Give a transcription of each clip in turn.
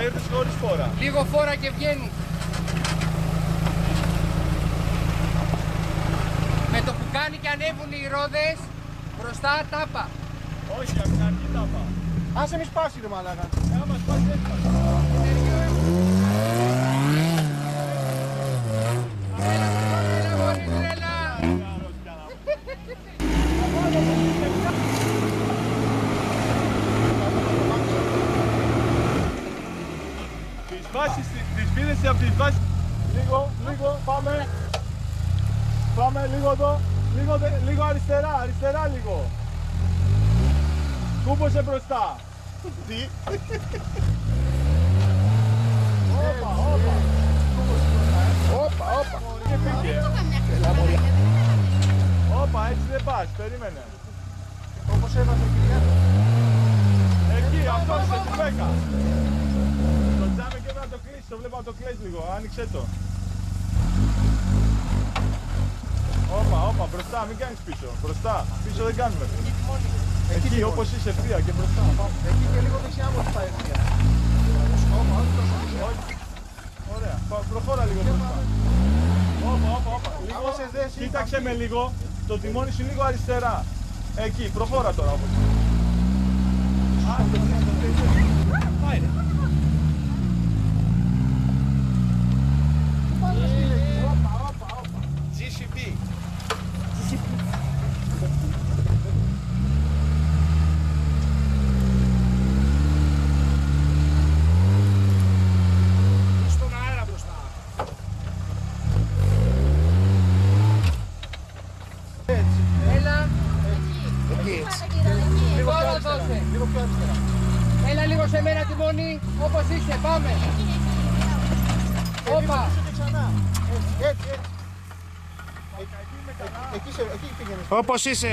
ήρθες χωρίς φόρα. Λίγο φόρα και βγαίνει. Με το που κάνει και ανέβουν οι ρόδες, μπροστά τάπα. Όχι, από την αρχή τάπα. Άσε μη σπάσει ρε μαλάκα. Άμα σπάσει δεν σπάσει. Έλα μωρή τρέλα. Τις βάσεις, τις πήρες από τις βάσεις. Λίγο, πάμε. Πάμε λίγο εδώ. Λίγο αριστερά λίγο. Κούμπωσε μπροστά. Τι. Όπα. Και πήγε. Όπα, έτσι δεν πας, περίμενε. Όπως έβαζε κυρία. Εκεί, αυτό σε κουβέκα. Το τζάμε και να το κλείσεις, το βλέπω να το κλείσεις λίγο, άνοιξε το. Όπα, μπροστά, μην κάνεις πίσω, μπροστά, πίσω δεν κάνουμε. Εκεί όπως είσαι ευθεία και μπροστά. Εκεί και λίγο δεξιά μου πάει ευθεία. Ωραία, προχώρα λίγο μπροστά. Όπα, λίγο, κοίταξε με λίγο, το τιμόνι σου λίγο αριστερά. Εκεί, προχώρα τώρα όπως. Πάει ρε. GCP. Στον αέρα μπροστά. Έτσι. Έλα. Εκεί έτσι. Λίγο πιο αριστερά. Λίγο πιο αριστερά. Έλα λίγο σε μένα τιμόνι, όπως είσαι, πάμε. Όπα. Ξανά. Έτσι. Εκεί πήγαινε. Όπως είσαι.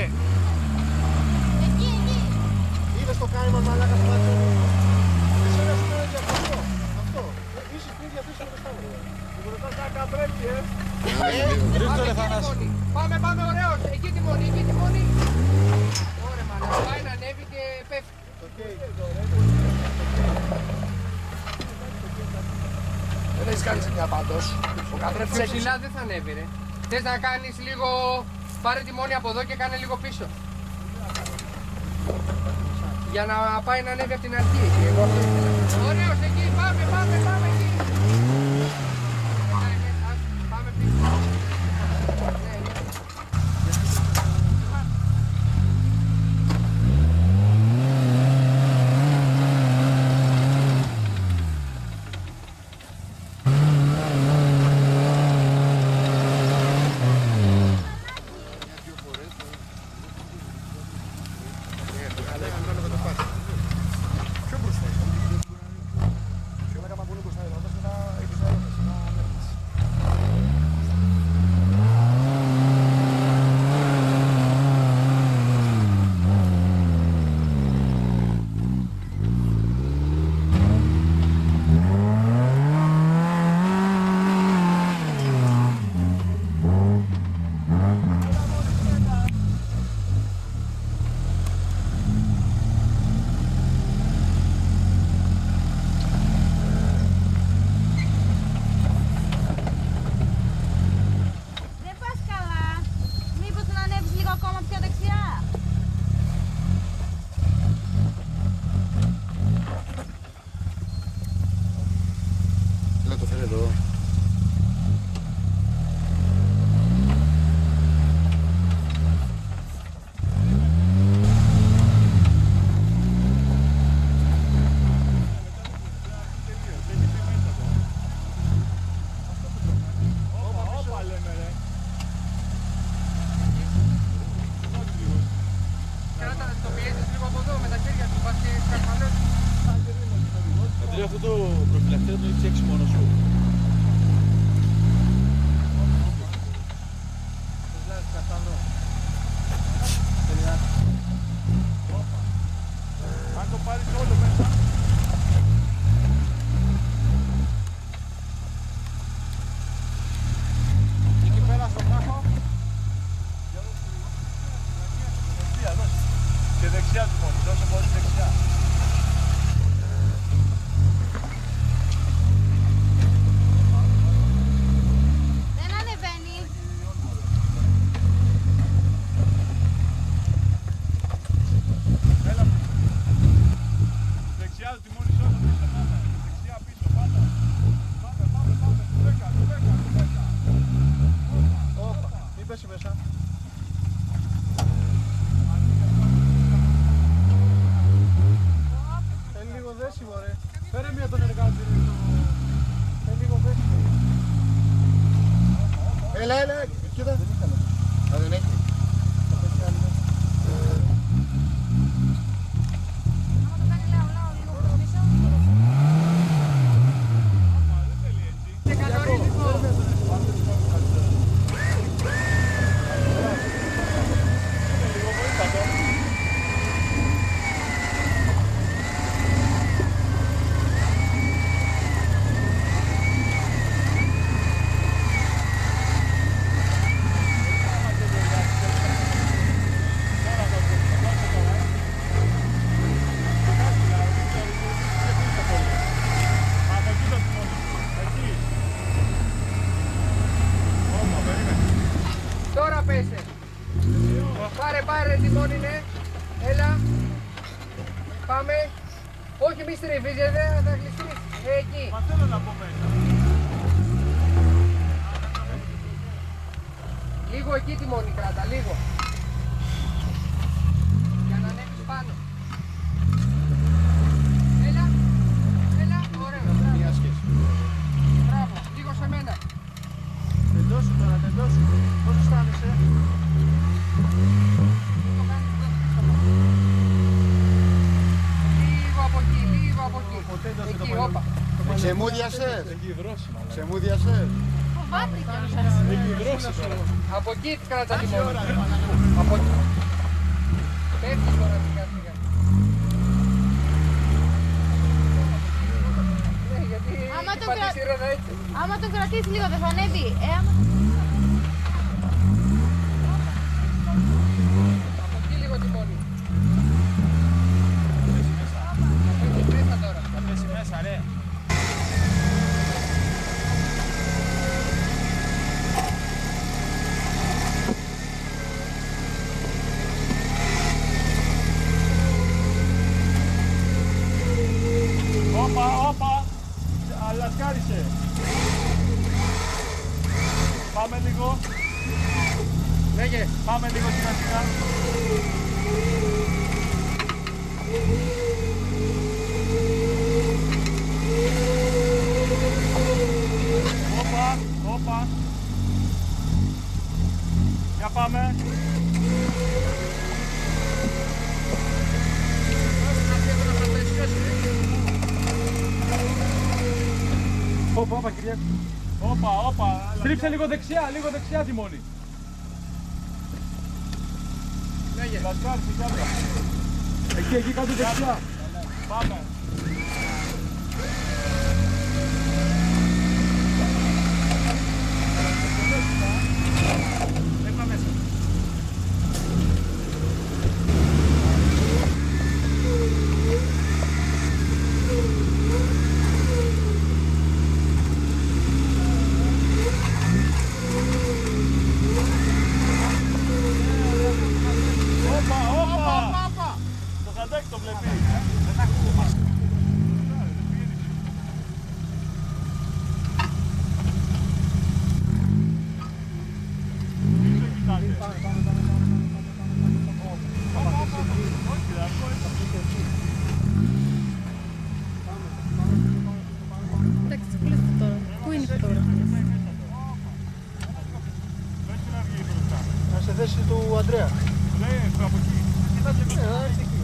Είδες το κάημα μαλάκα στο μάτι. Εσένα σου φαίνεται για αυτό. Είσαι πριν διαθέσει με το σταύρο. Μπροστά σαν καπρέπι, Πάμε, ωραίος. Εκεί τιμόνι. Ωραία μαλάκα, πάει να ανέβει και πέφτει. Δεν έχεις κάνει μια πάντως. Ο καθρέφτης Πιο έχει. ψηλά δεν θα ανέβει ρε. Θες να κάνεις λίγο, πάρε τιμόνι από εδώ και κάνε λίγο πίσω. Για να πάει να ανέβει από την αρχή. Ωραίος εκεί, πάμε εκεί. Πάμε πίσω. Αυτό το προφυλακτήριο το έχεις έξι μόνος σου. Αν το πάρεις όλο μέσα. Εκεί πέρα στον τάφο. Και δεξιά του μόνος, όσο μπορείς δεξιά. Πάρε τιμόνι, ναι. Έλα. Πάμε. Όχι μη στριβίζετε, θα κλειστείς. Εκεί. Μα θέλω να πω μέσα. Λίγο εκεί τιμόνι κράτα, λίγο. Για να ανέβεις πάνω. Έλα. Ωραίο. Μια σχέση. Μπράβο. Λίγο σε μένα. Τεντώσου τώρα, τεντώσου. Πώς αισθάνεσαι? Το κάνεις εδώ. Λίγο από εκεί. Ποτέ δεν Εκεί, το όπα. Ξεμούδιασες. Έχει δρόσιμα. Ξεμούδιασες. Φοβάται κιόλας. Έχει δρόσιμα. Από εκεί κράτα τιμόνι. Από εκεί. Πέφτεις τώρα σιγά. Ναι, γιατί Άμα το πατήσεις κρα- σειρένα έτσι. Άμα το κρατήσεις λίγο δεν θα ανέβει. Από εκεί λίγο τιμόνι. Πέφτεις μέσα τώρα. Θα πέσει μέσα, ρε. Όπα, αλασκάρισε. Πάμε λίγο, Λέγε. πάμε λίγο σιγά σιγά. Όπα. Για πάμε. Όπα, Κυριάκο. Όπα. Στρίψε λίγο δεξιά τιμόνι. Λέγε. Λασκάρισε κάτω. Εκεί κάτω δεξιά. Πάμε. Έπα μέσα. Όπα. Το χαντάκι το βλέπει. Εντάξει, κλείστε τώρα. Πού είναι η φωτογραφία? Να σε θέση του Αντρέα.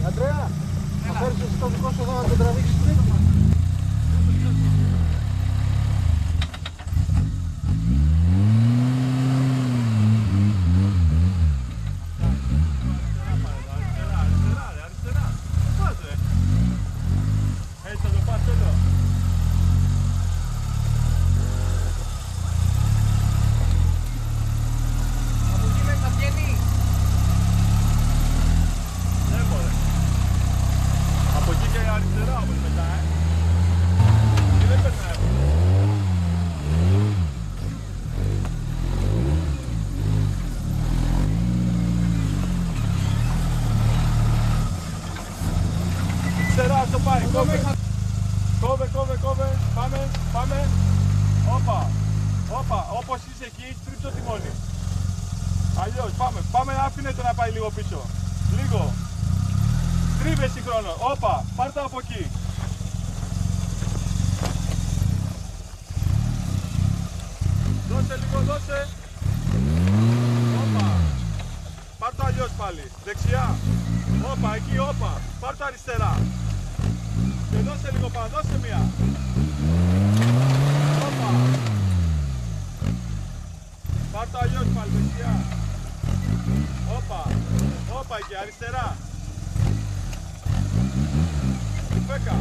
Αντρέα, θα φέρεις εσύ το δικό σου εδώ να τον τραβήξεις πριν. Από εκεί μέσα βγαίνει. Από εκεί και αριστερά όμως μετά, Και δεν περνάει. Αριστερά το πάει, κόβε, πάμε. Όπα, όπως είσαι εκεί, στρίψε το τιμόνι. Αλλιώς, πάμε, άφηνε το να πάει λίγο πίσω. Λίγο. Τρίβε συγχρόνω. Όπα, πάρ' το από εκεί. Δώσε λίγο, δώσε. Όπα. Πάρ' το αλλιώς πάλι. Δεξιά. Όπα, εκεί, όπα. Πάρ' το αριστερά. Και δώσε λίγο πάνω, δώσε μία. Όπα. Πάρ' το αλλιώς πάλι, δεξιά. Όπα εκεί, αριστερά. Φέκα.